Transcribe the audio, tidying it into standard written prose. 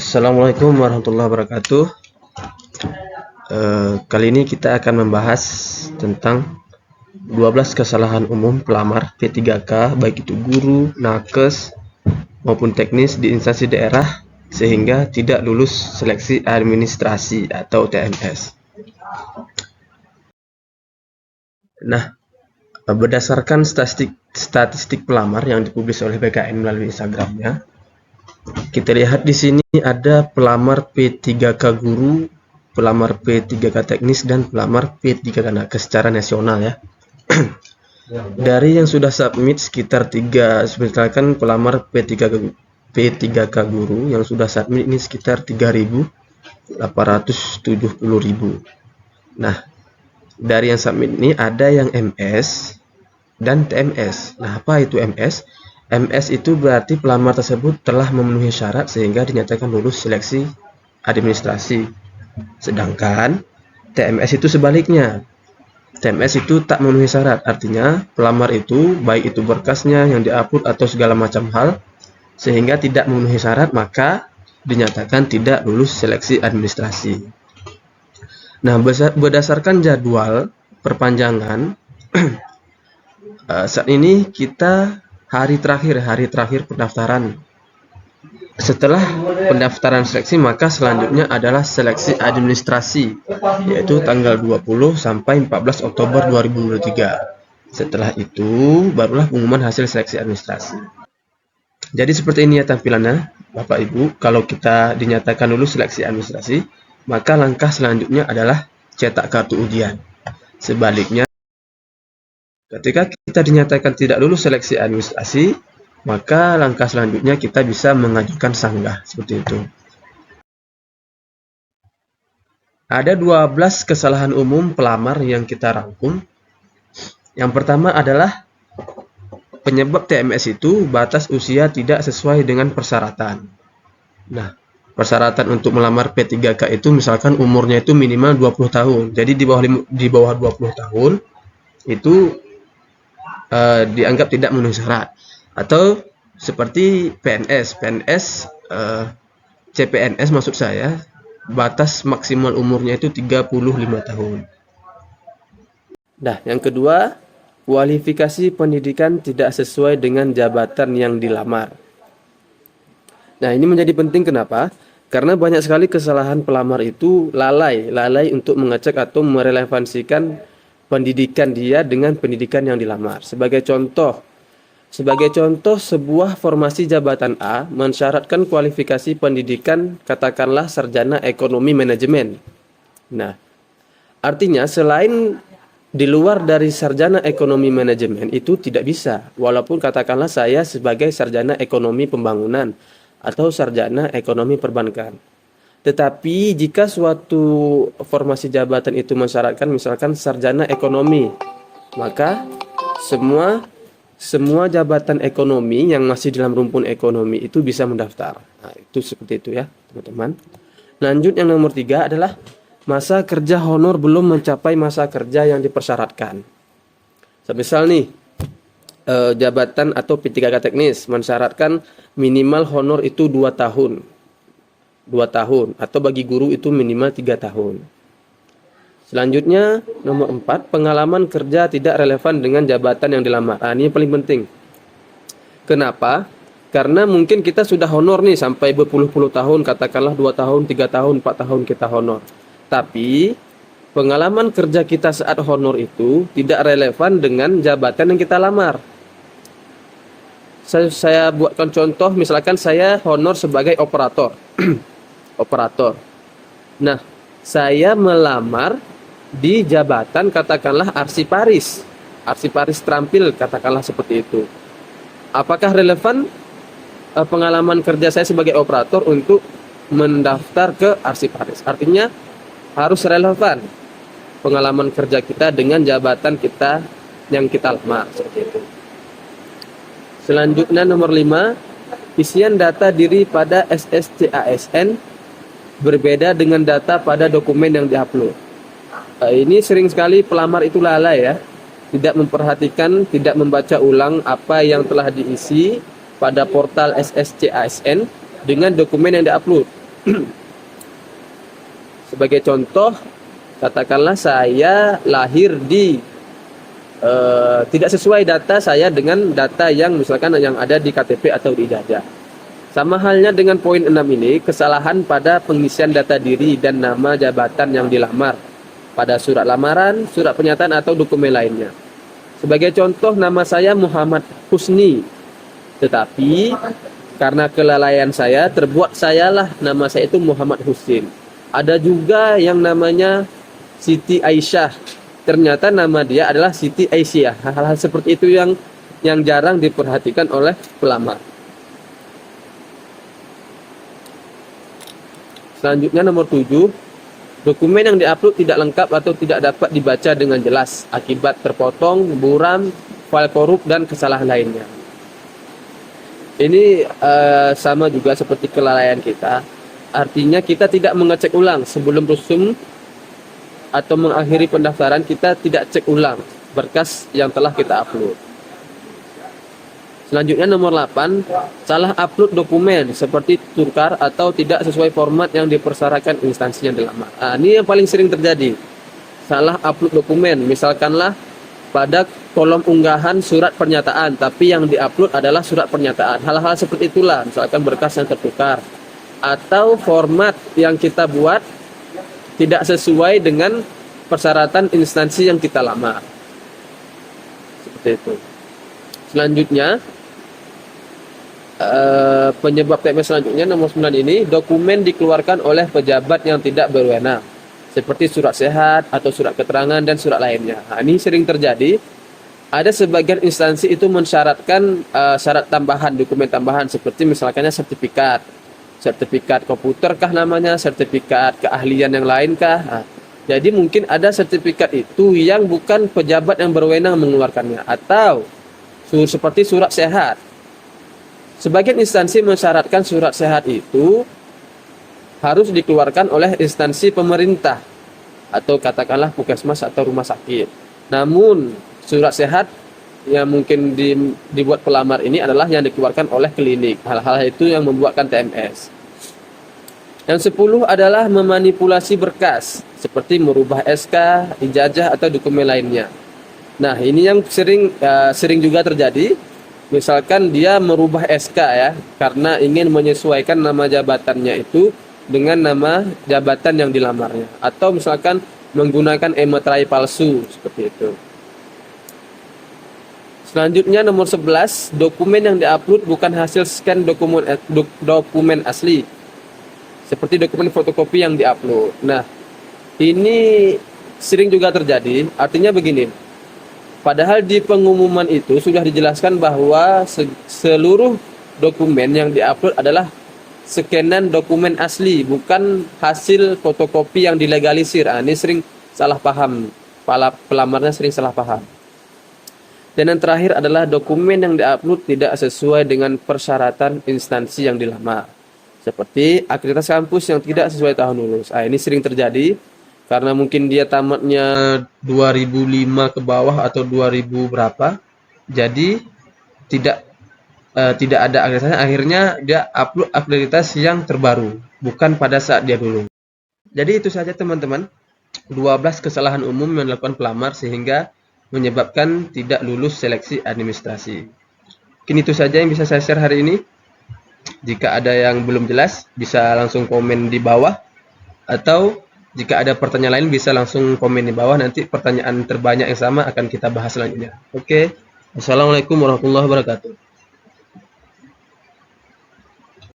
Assalamualaikum warahmatullahi wabarakatuh. Kali ini kita akan membahas tentang 12 kesalahan umum pelamar P3K, baik itu guru, nakes, maupun teknis di instansi daerah sehingga tidak lulus seleksi administrasi atau TMS. Nah, berdasarkan statistik pelamar yang dipublis oleh BKN melalui Instagramnya, kita lihat di sini ada pelamar P3K guru, pelamar P3K teknis, dan pelamar P3K nakes secara nasional ya. Dari yang sudah submit sekitar 3, misalkan pelamar P3K guru yang sudah submit ini sekitar 3.870.000. Nah, dari yang submit ini ada yang MS dan TMS. Nah, apa itu MS? MS itu berarti pelamar tersebut telah memenuhi syarat sehingga dinyatakan lulus seleksi administrasi. Sedangkan TMS itu sebaliknya. TMS itu tak memenuhi syarat, artinya pelamar itu baik itu berkasnya yang diupload atau segala macam hal sehingga tidak memenuhi syarat, maka dinyatakan tidak lulus seleksi administrasi. Nah, berdasarkan jadwal perpanjangan saat ini kita hari terakhir pendaftaran. Setelah pendaftaran seleksi, maka selanjutnya adalah seleksi administrasi, yaitu tanggal 20 sampai 14 Oktober 2023. Setelah itu barulah pengumuman hasil seleksi administrasi. Jadi seperti ini ya tampilannya Bapak Ibu. Kalau kita dinyatakan lulus seleksi administrasi, maka langkah selanjutnya adalah cetak kartu ujian. Sebaliknya, ketika kita dinyatakan tidak lulus seleksi administrasi, maka langkah selanjutnya kita bisa mengajukan sanggah, seperti itu. Ada 12 kesalahan umum pelamar yang kita rangkum. Yang pertama adalah penyebab TMS itu batas usia tidak sesuai dengan persyaratan. Nah, persyaratan untuk melamar P3K itu misalkan umurnya itu minimal 20 tahun. Jadi di bawah 20 tahun itu dianggap tidak memenuhi syarat. Atau seperti PNS, CPNS maksud saya, batas maksimal umurnya itu 35 tahun. Nah, yang kedua, kualifikasi pendidikan tidak sesuai dengan jabatan yang dilamar. Nah, ini menjadi penting kenapa? Karena banyak sekali kesalahan pelamar itu lalai untuk mengecek atau merelevansikan pendidikan dia dengan pendidikan yang dilamar. Sebagai contoh, sebuah formasi jabatan A mensyaratkan kualifikasi pendidikan katakanlah sarjana ekonomi manajemen. Nah, artinya selain di luar dari sarjana ekonomi manajemen itu tidak bisa, walaupun katakanlah saya sebagai sarjana ekonomi pembangunan atau sarjana ekonomi perbankan. Tetapi jika suatu formasi jabatan itu mensyaratkan misalkan sarjana ekonomi, maka semua jabatan ekonomi yang masih dalam rumpun ekonomi itu bisa mendaftar. Nah, itu seperti itu ya, teman-teman. Lanjut yang nomor 3 adalah masa kerja honor belum mencapai masa kerja yang dipersyaratkan. Misal nih, jabatan atau P3K teknis mensyaratkan minimal honor itu 2 tahun. 2 tahun atau bagi guru itu minimal 3 tahun. Selanjutnya, nomor 4, pengalaman kerja tidak relevan dengan jabatan yang dilamar. Nah, ini yang paling penting. Kenapa? Karena mungkin kita sudah honor nih sampai berpuluh-puluh tahun, katakanlah 2 tahun, 3 tahun, 4 tahun kita honor. Tapi, pengalaman kerja kita saat honor itu tidak relevan dengan jabatan yang kita lamar. Saya buatkan contoh, misalkan saya honor sebagai operator. Operator. Nah, saya melamar di jabatan katakanlah arsiparis terampil, katakanlah seperti itu. Apakah relevan pengalaman kerja saya sebagai operator untuk mendaftar ke arsiparis? Artinya harus relevan pengalaman kerja kita dengan jabatan kita yang kita lamar, seperti itu. Selanjutnya nomor 5, isian data diri pada SSCASN berbeda dengan data pada dokumen yang diupload. Ini sering sekali pelamar itu lalai ya, tidak memperhatikan, tidak membaca ulang apa yang telah diisi pada portal SSCASN dengan dokumen yang diupload. Sebagai contoh, katakanlah saya lahir di tidak sesuai data saya dengan data yang misalkan yang ada di KTP atau di ijazah. Sama halnya dengan poin 6 ini, kesalahan pada pengisian data diri dan nama jabatan yang dilamar pada surat lamaran, surat pernyataan atau dokumen lainnya. Sebagai contoh, nama saya Muhammad Husni, tetapi karena kelalaian saya terbuat sayalah nama saya itu Muhammad Husin. Ada juga yang namanya Siti Aisyah, ternyata nama dia adalah Siti Aisyah. Hal-hal seperti itu yang jarang diperhatikan oleh pelamar. Selanjutnya nomor 7, dokumen yang diupload tidak lengkap atau tidak dapat dibaca dengan jelas akibat terpotong, buram, file korup, dan kesalahan lainnya. Ini sama juga seperti kelalaian kita. Artinya kita tidak mengecek ulang sebelum rusum atau mengakhiri pendaftaran, kita tidak cek ulang berkas yang telah kita upload. Selanjutnya nomor 8, salah upload dokumen seperti tukar atau tidak sesuai format yang dipersyaratkan instansi yang dilamar. Ini yang paling sering terjadi. Salah upload dokumen, misalkanlah pada kolom unggahan surat pernyataan, tapi yang diupload adalah surat pernyataan. Hal-hal seperti itulah, misalkan berkas yang tertukar atau format yang kita buat tidak sesuai dengan persyaratan instansi yang kita lamar. Seperti itu. Selanjutnya, penyebab TMS selanjutnya nomor 9 ini, dokumen dikeluarkan oleh pejabat yang tidak berwenang, seperti surat sehat atau surat keterangan dan surat lainnya. Ini sering terjadi. Ada sebagian instansi itu mensyaratkan syarat tambahan, dokumen tambahan, seperti misalkannya sertifikat komputer kah namanya, sertifikat keahlian yang lain kah. Jadi mungkin ada sertifikat itu yang bukan pejabat yang berwenang mengeluarkannya, atau seperti surat sehat. Sebagian instansi mensyaratkan surat sehat itu harus dikeluarkan oleh instansi pemerintah atau katakanlah puskesmas atau rumah sakit. Namun surat sehat yang mungkin dibuat pelamar ini adalah yang dikeluarkan oleh klinik. Hal-hal itu yang membuatkan TMS. Yang 10 adalah memanipulasi berkas, seperti merubah SK, ijazah atau dokumen lainnya. Nah, ini yang sering juga terjadi. Misalkan dia merubah SK ya, karena ingin menyesuaikan nama jabatannya itu dengan nama jabatan yang dilamarnya, atau misalkan menggunakan emeterai palsu seperti itu. Selanjutnya nomor 11, dokumen yang diupload bukan hasil scan dokumen asli, seperti dokumen fotokopi yang diupload. Nah, ini sering juga terjadi. Artinya begini, padahal di pengumuman itu sudah dijelaskan bahwa seluruh dokumen yang diupload adalah scanan dokumen asli, bukan hasil fotokopi yang dilegalisir. Ini sering salah paham, pelamarnya sering salah paham. Dan yang terakhir adalah dokumen yang diupload tidak sesuai dengan persyaratan instansi yang dilamar, seperti akreditas kampus yang tidak sesuai tahun lulus. Ini sering terjadi karena mungkin dia tamatnya 2005 ke bawah atau 2000 berapa, jadi tidak ada akreditasi. Akhirnya dia upload akreditas yang terbaru, bukan pada saat dia dulu. Jadi itu saja teman-teman, 12 kesalahan umum yang dilakukan pelamar sehingga menyebabkan tidak lulus seleksi administrasi. Mungkin itu saja yang bisa saya share hari ini. Jika ada yang belum jelas, bisa langsung komen di bawah, atau jika ada pertanyaan lain bisa langsung komen di bawah. Nanti pertanyaan terbanyak yang sama akan kita bahas selanjutnya. Oke. Assalamualaikum warahmatullahi wabarakatuh.